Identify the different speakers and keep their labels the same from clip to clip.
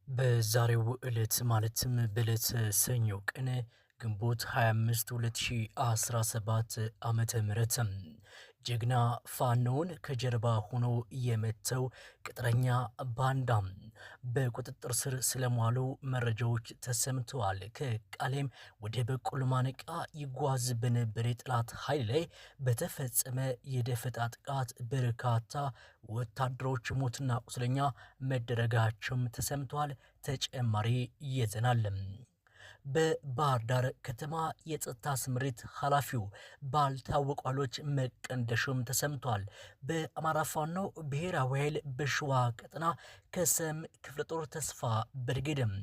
Speaker 1: በዛሬው ዕለት ማለትም በዕለተ ሰኞ ቀን ግንቦት 25 2017 ዓመተ ምህረትም ጀግና ፋኖውን ከጀርባ ሆኖ የመተው ቅጥረኛ ባንዳም በቁጥጥር ስር ስለመዋሉ መረጃዎች ተሰምተዋል። ከቃሌም ወደ በቆሎ ማነቂያ ይጓዝ በነበረ የጠላት ኃይል ላይ በተፈጸመ የደፈጣ ጥቃት በርካታ ወታደሮች ሞትና ቁስለኛ መደረጋቸውም ተሰምተዋል። ተጨማሪ ይዘናል። በባህር ዳር ከተማ የጸጥታ ስምሪት ኃላፊው ባልታወቁ ኃይሎች መቀንደሹም ተሰምቷል። በአማራ ፋኖ ብሔራዊ ኃይል በሸዋ ቀጠና ከሰም ክፍለ ጦር ተስፋ ብርጌድም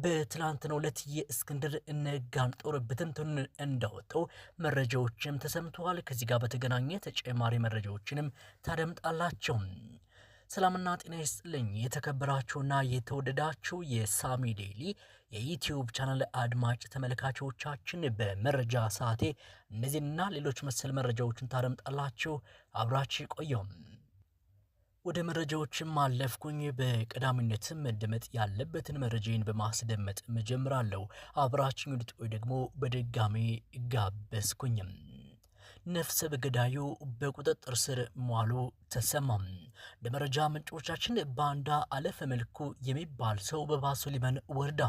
Speaker 1: በትላንትናው ዕለት የእስክንድር ነጋን ጦር ብትንትን እንዳወጣው መረጃዎችም ተሰምተዋል። ከዚህ ጋር በተገናኘ ተጨማሪ መረጃዎችንም ታደምጣላቸው። ሰላምና ጤና ይስጥልኝ የተከበራችሁና የተወደዳችሁ የሳሚ ዴይሊ የዩቲዩብ ቻናል አድማጭ ተመልካቾቻችን በመረጃ ሰዓቴ እነዚህና ሌሎች መሰል መረጃዎችን ታደምጣላችሁ። አብራችሁ ቆየው። ወደ መረጃዎችም አለፍኩኝ። በቀዳሚነትም መደመጥ ያለበትን መረጃን በማስደመጥ መጀመራለሁ። አብራችሁ እንድትቆዩ ደግሞ በድጋሜ ጋበዝኩኝም። ነፍሰ በገዳዩ በቁጥጥር ስር መዋሉ ተሰማም። ለመረጃ ምንጮቻችን ባንዳ አለፈ መልኩ የሚባል ሰው በባሶ ሊበን ወረዳ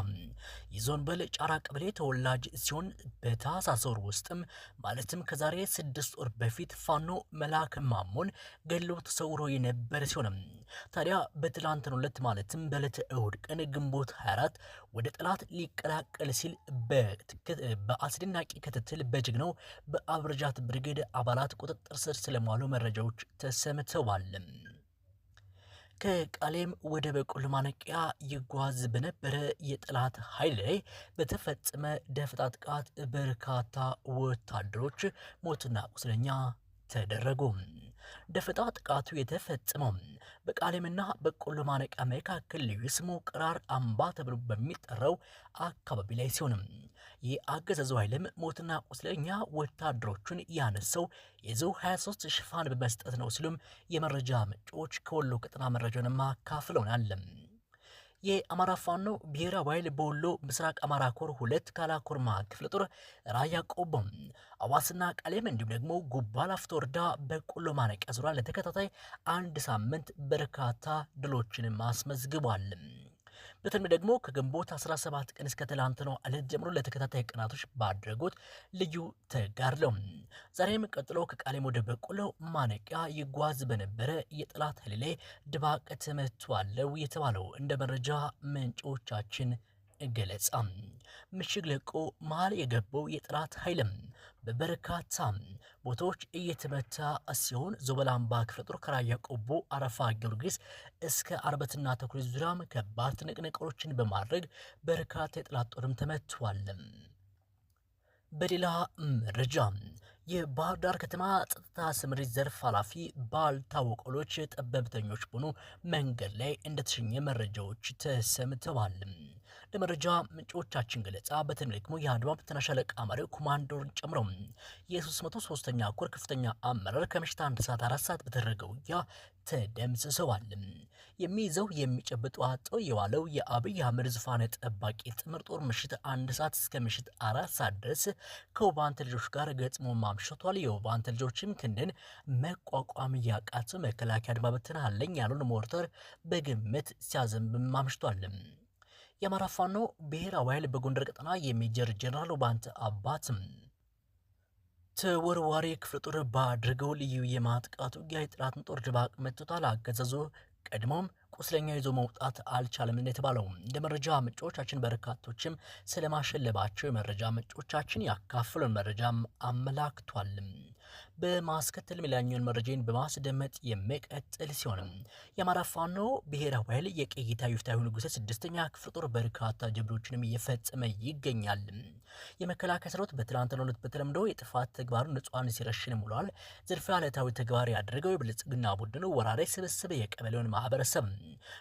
Speaker 1: የዞን በል ጫራ ቀበሌ ተወላጅ ሲሆን በታህሳስ ወር ውስጥም ማለትም ከዛሬ 6 ወር በፊት ፋኖ መላክ ማሞን ገሎ ተሰውሮ የነበረ ሲሆንም ታዲያ በትላንትናው ዕለት ማለትም በዕለተ እሁድ ቀን ግንቦት 24 ወደ ጠላት ሊቀላቀል ሲል በአስደናቂ ክትትል በጀግናው በአብርጃት ብርጌድ አባላት ቁጥጥር ስር ስለመዋሉ መረጃዎች ተሰምተዋል። ከቃሌም ወደ በቆሎ ማነቂያ ይጓዝ በነበረ የጠላት ኃይል ላይ በተፈጸመ ደፈጣ ጥቃት በርካታ ወታደሮች ሞትና ቁስለኛ ተደረጉ። ደፈጣ ጥቃቱ የተፈጸመው በቃሌምና በቆሎ ማነቂያ መካከል ልዩ ስሙ ቅራር አምባ ተብሎ በሚጠራው አካባቢ ላይ ሲሆንም የአገዛዙ ኃይልም ሞትና ቁስለኛ ወታደሮቹን ያነሰው የዘው 23 ሽፋን በመስጠት ነው ሲሉም የመረጃ ምንጮች ከወሎ ቀጠና መረጃውን አካፍለውናል። የአማራ ፋኖ ብሔራዊ ኃይል በወሎ ምስራቅ አማራ ኮር 2 ካላኮርማ ክፍለ ጦር ራያ ቆቦም አዋስና ቃሌም እንዲሁም ደግሞ ጉባ ላፍቶ ወረዳ በቆሎ ማነቂያ ዙሪያ ለተከታታይ አንድ ሳምንት በርካታ ድሎችን አስመዝግቧል። በተለይ ደግሞ ከግንቦት 17 ቀን እስከ ትላንትናው ዕለት ጀምሮ ለተከታታይ ቀናቶች ባደረጉት ልዩ ተጋድለው ዛሬም ቀጥሎ ከቃሌም ወደ በቆሎ ማነቂያ ይጓዝ በነበረ የጠላት ኃይል ላይ ድባቅ ተመቷል የተባለው እንደ መረጃ ምንጮቻችን ገለጻ ምሽግ ለቆ መሃል የገባው የጠላት ኃይልም በበርካታ ቦታዎች እየተመታ ሲሆን ዞበላምባ ክፍለ ጦር ከራያ ቆቦ አረፋ ጊዮርጊስ እስከ አርበትና ተኩሪ ዙሪያም ከባድ ትንቅንቆችን በማድረግ በርካታ የጠላት ጦርም ተመቷል። በሌላ መረጃ የባህር ዳር ከተማ ጸጥታ ስምሪት ዘርፍ ኃላፊ ባልታወቁ ኃይሎች ጠበብተኞች ሆኖ መንገድ ላይ እንደተሸኘ መረጃዎች ተሰምተዋል። ለመረጃ ምንጮቻችን ገለጻ በተለይ ደግሞ የአድማ ብተና ሻለቃ መሪው ኮማንዶርን ጨምሮ የ303ኛ ኮር ከፍተኛ አመራር ከምሽት 1 ሰዓት 4 ሰዓት በተደረገው ውጊያ ተደምስሰዋል። የሚይዘው የሚጨብጡ አጠው የዋለው የአብይ አህመድ ዙፋን ጠባቂ ጥምር ጦር ምሽት 1 ሰዓት እስከ ምሽት 4 ሰዓት ድረስ ከውባንተ ልጆች ጋር ገጥሞ ማምሸቷል። የውባንተ ልጆችም ክንድን መቋቋም ያቃተው መከላከያ አድማ ብተና አለኝ ያሉን ሞርተር በግምት ሲያዘንብ ማምሽቷል። የአማራ ፋኖ ብሔራዊ ኃይል በጎንደር ቀጠና የሜጀር ጀነራል ውባንተ አባትም ተወርዋሪ ክፍለ ጦር ባድርገው ልዩ የማጥቃት ውጊያ የጠላትን ጦር ድባቅ መትቷል። አገዛዙ ቀድሞም ቁስለኛ ይዞ መውጣት አልቻለም እንደተባለው እንደ መረጃ ምንጮቻችን በርካቶችም ስለማሸለባቸው የመረጃ ምንጮቻችን ያካፍሉን መረጃም አመላክቷል። በማስከተል ሌላኛውን መረጃን በማስደመጥ የሚቀጥል ሲሆን የአማራ ፋኖ ብሔራዊ ኃይል የቀይታ ይፍታዊ ንጉሴ 6ኛ ክፍለ ጦር በርካታ ጀብዶችንም እየፈጸመ ይገኛል። የመከላከያ ሰራዊት በትላንትናው ዕለት በተለምዶ የጥፋት ተግባሩን ንጹሃን ሲረሽን ውሏል። ዝርፊያ ዕለታዊ ተግባር ያደረገው የብልጽግና ቡድን ወራሪ ስብስብ የቀበሌውን ማህበረሰብ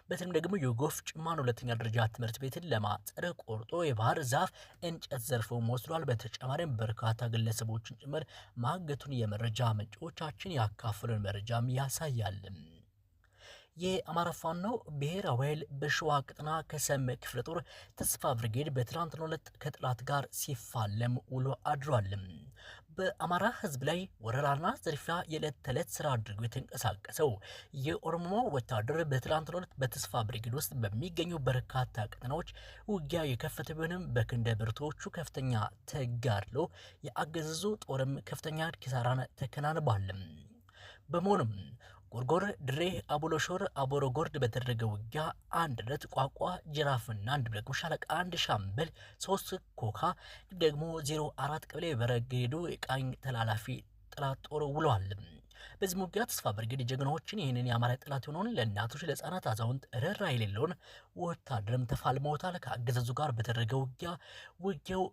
Speaker 1: በተለይም ደግሞ የጎፍ ጭማን 2ኛ ደረጃ ትምህርት ቤትን ለማጠር ቆርጦ የባህር ዛፍ እንጨት ዘርፎ ወስዷል። በተጨማሪም በርካታ ግለሰቦችን ጭምር ማገቱን የመረጃ ምንጮቻችን ያካፈሉን መረጃም ያሳያል። የአማራ ፋኖ ብሔራዊ ኃይል በሸዋ ቅጥና ከሰም ክፍለ ጦር ተስፋ ብርጌድ በትናንትናው ዕለት ከጠላት ጋር ሲፋለም ውሎ አድሯል። በአማራ ህዝብ ላይ ወረራና ዝርፊያ የዕለት ተዕለት ስራ አድርጎ የተንቀሳቀሰው የኦሮሞ ወታደር በትናንትናው ዕለት በተስፋ ብርጌድ ውስጥ በሚገኙ በርካታ ቀጠናዎች ውጊያ የከፈተ ቢሆንም በክንደ ብርቶቹ ከፍተኛ ተጋድሎ የአገዛዙ ጦርም ከፍተኛ ኪሳራን ተከናንቧል። በመሆኑም ጎርጎር፣ ድሬ፣ አቡሎሾር፣ አቦረጎርድ በተደረገ ውጊያ አንድነት ቋቋ፣ ጅራፍና አንድ ደግሞ ሻለቃ አንድ ሻምበል 3 ኮካ ደግሞ 04 ቀበሌ በረገዱ የቃኝ ተላላፊ ጠላት ጦር ውለዋል። በዚህ ውጊያ ተስፋ ብርጌድ ጀግናዎችን ይህንን የአማራ ጠላት የሆነውን ለእናቶች ለህፃናት አዛውንት ርኅራኄ የሌለውን ወታደርም ተፋልመውታል። ከአገዛዙ ጋር በተደረገ ውጊያው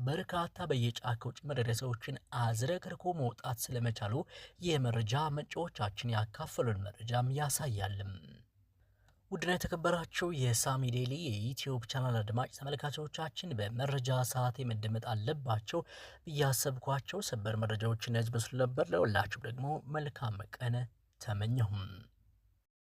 Speaker 1: በርካታ በየጫካው ጭምር ሰዎችን አዝረክርኮ መውጣት ስለመቻሉ የመረጃ ምንጮቻችን ያካፈሉን መረጃም ያሳያልም። ውድና የተከበራችሁ የሳሚ ዴሊ የዩቲዩብ ቻናል አድማጭ ተመልካቾቻችን በመረጃ ሰዓት መደመጥ አለባቸው ብያሰብኳቸው ሰበር መረጃዎችን ያዝ መስሉ ነበር። ለሁላችሁ ደግሞ መልካም ቀን ተመኘሁም።